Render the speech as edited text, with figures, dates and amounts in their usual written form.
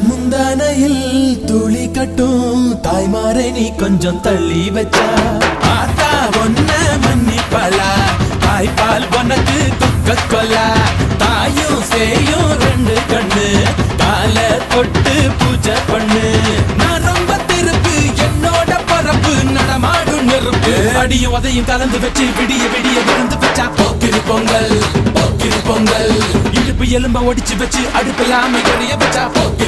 முந்தானையில் துளி கட்டும் தாய்மாரை நீ கொஞ்சம் தள்ளி வச்சா ஆத்தா ஒன்ன மன்னிப்பலா தாய்ப்பால் உனக்கு துக்க கொல்லா தாயும் சேயும் ரெண்டு கண்ணு கால தொட்டு பூஜை பண்ணு நான் ரொம்ப திருப்பு என்னோட பரப்பு நடமாடும் நெருப்பு அடியும் அதையும் கலந்து வச்சு விடிய விடிய விழுந்து வச்சா போக்கிரி பொங்கல் போக்கிரி பொங்கல் இடுப்பு எலும்ப ஒடிச்சு வச்சு அடுப்பில்லாம எறிய வச்சா போக்கிரி